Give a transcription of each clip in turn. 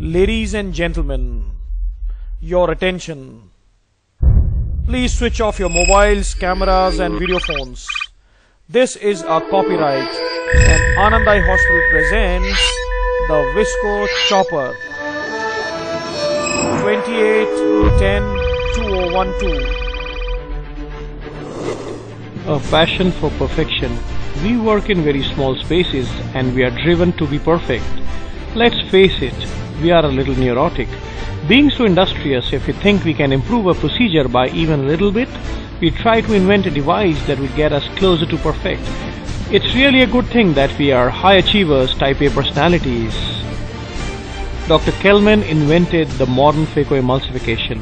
Ladies and gentlemen, your attention. Please switch off your mobiles, cameras and video phones. This is a copyright and Anand Hospital presents the Visco Chopper 28-10-2012. A passion for perfection. We work in very small spaces and we are driven to be perfect. Let's face it, we are a little neurotic. Being so industrious, if we think we can improve a procedure by even a little bit, we try to invent a device that will get us closer to perfect. It's really a good thing that we are high achievers, type A personalities. Dr. Kelman invented the modern phacoemulsification.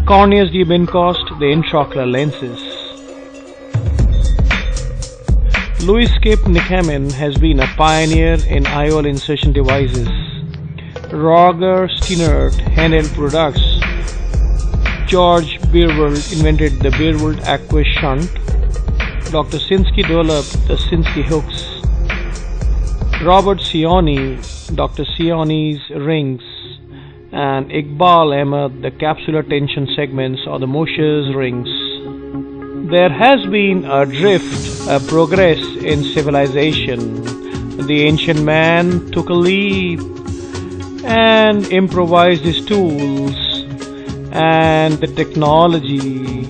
Corneas de Bincost, the intraocular lenses. Louis Skip Nickamen has been a pioneer in IOL insertion devices. Roger Steinert handheld products. George Beerwald invented the Beerwald aqueous shunt. Dr. Sinsky developed the Sinsky hooks. Robert Sioni, Dr. Sioni's rings. And Iqbal Ahmed, the capsular tension segments or the Moshe's rings. There has been a drift, a progress in civilization. The ancient man took a leap and improvised his tools, and the technology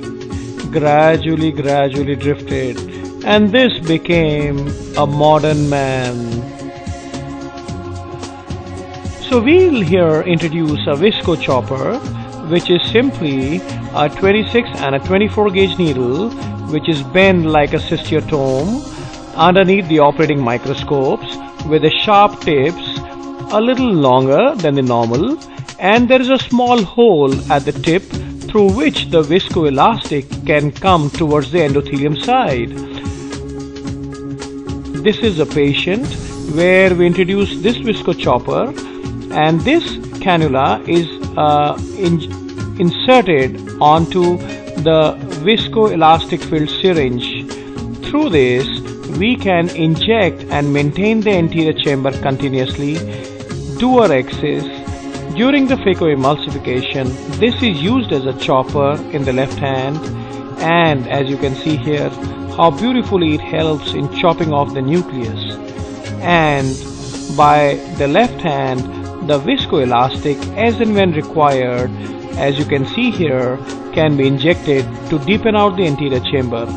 gradually drifted, and this became a modern man. So we'll here introduce a Visco chopper, which is simply a 26 and a 24 gauge needle which is bent like a cystotome underneath the operating microscopes with the sharp tips a little longer than the normal, and there is a small hole at the tip through which the viscoelastic can come towards the endothelium side. This is a patient where we introduce this Visco chopper, and this cannula is inserted onto the viscoelastic filled syringe. Through this, we can inject and maintain the anterior chamber continuously, to our axis. During the phacoemulsification, this is used as a chopper in the left hand, and as you can see here, how beautifully it helps in chopping off the nucleus. And by the left hand, the viscoelastic, as and when required, as you can see here, can be injected to deepen out the anterior chamber.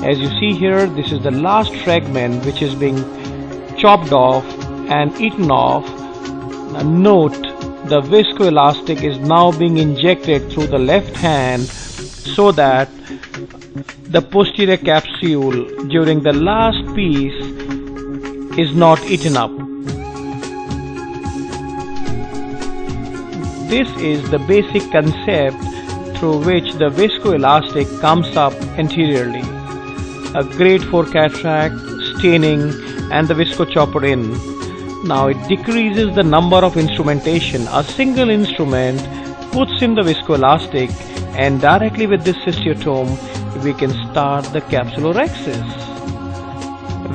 As you see here, this is the last fragment which is being chopped off and eaten off. Note, the viscoelastic is now being injected through the left hand so that the posterior capsule during the last piece is not eaten up. This is the basic concept through which the viscoelastic comes up anteriorly. A grade 4 cataract, staining and the Visco chopper in. Now it decreases the number of instrumentation. A single instrument puts in the viscoelastic, and directly with this cystotome we can start the capsulorhexis.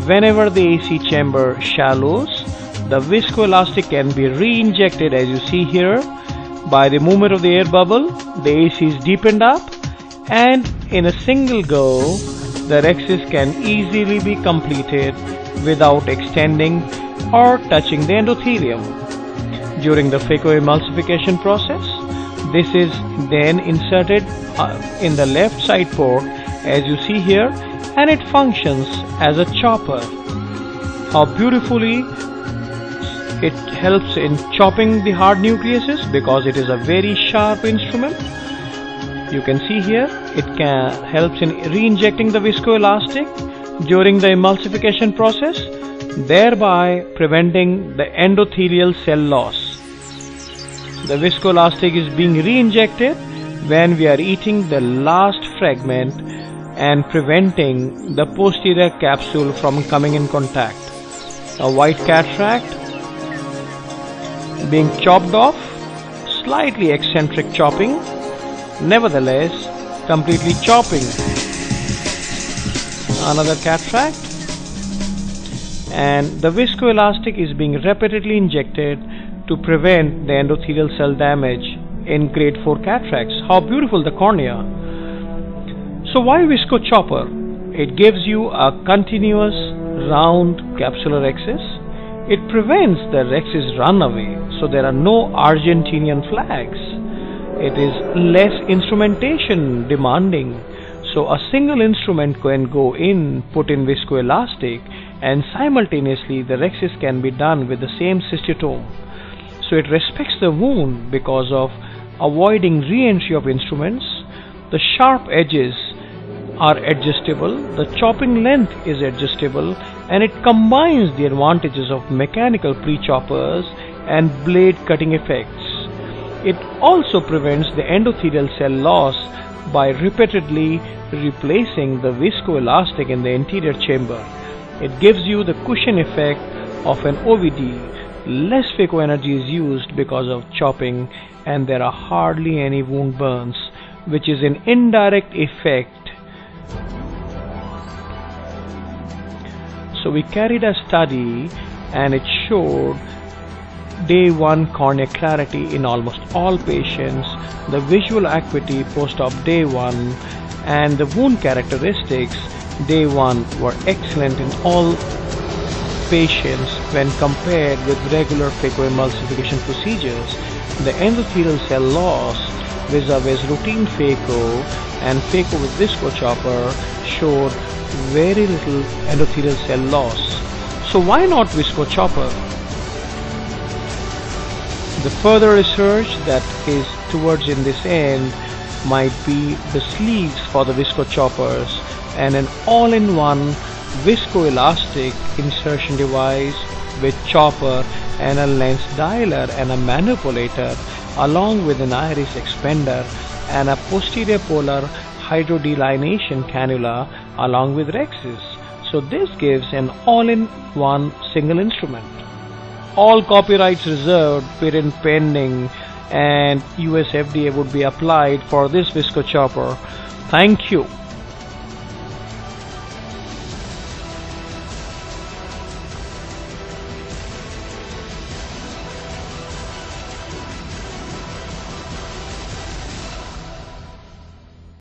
Whenever the AC chamber shallows, the viscoelastic can be re-injected, as you see here. By the movement of the air bubble, the AC is deepened up, and in a single go, the rhexis can easily be completed without extending or touching the endothelium. During the phacoemulsification process, this is then inserted in the left side port, as you see here, and it functions as a chopper. How beautifully it helps in chopping the hard nucleuses, because it is a very sharp instrument. You can see here, it helps in re-injecting the viscoelastic during the emulsification process, thereby preventing the endothelial cell loss. The viscoelastic is being re-injected when we are eating the last fragment and preventing the posterior capsule from coming in contact. A white cataract being chopped off, slightly eccentric chopping, nevertheless completely chopping. Another cataract, and the viscoelastic is being repeatedly injected to prevent the endothelial cell damage in grade 4 cataracts. How beautiful the cornea! So why Visco chopper? It gives you a continuous round capsular rhexis. It prevents the rhexis runaway, so there are no Argentinian flags. It is less instrumentation demanding, so a single instrument can go in, put in viscoelastic, and simultaneously the rhexis can be done with the same cystotome. So it respects the wound because of avoiding re-entry of instruments. The sharp edges are adjustable, the chopping length is adjustable, and it combines the advantages of mechanical pre-choppers and blade cutting effects. It also prevents the endothelial cell loss by repeatedly replacing the viscoelastic in the interior chamber. It gives you the cushion effect of an OVD. Less phaco energy is used because of chopping, and there are hardly any wound burns, which is an indirect effect. So we carried a study and it showed day 1 cornea clarity in almost all patients, the visual acuity post-op day 1, and the wound characteristics day 1 were excellent in all patients when compared with regular phacoemulsification procedures. The endothelial cell loss vis-a-vis routine phaco and phaco with visco chopper showed very little endothelial cell loss. So why not visco chopper? The further research that is towards in this end might be the sleeves for the visco choppers and an all-in-one viscoelastic insertion device with chopper and a lens dialer and a manipulator, along with an iris expander and a posterior polar hydrodelination cannula along with rhexis. So this gives an all-in-one single instrument. All copyrights reserved, patent pending, and US FDA would be applied for this visco chopper. Thank you.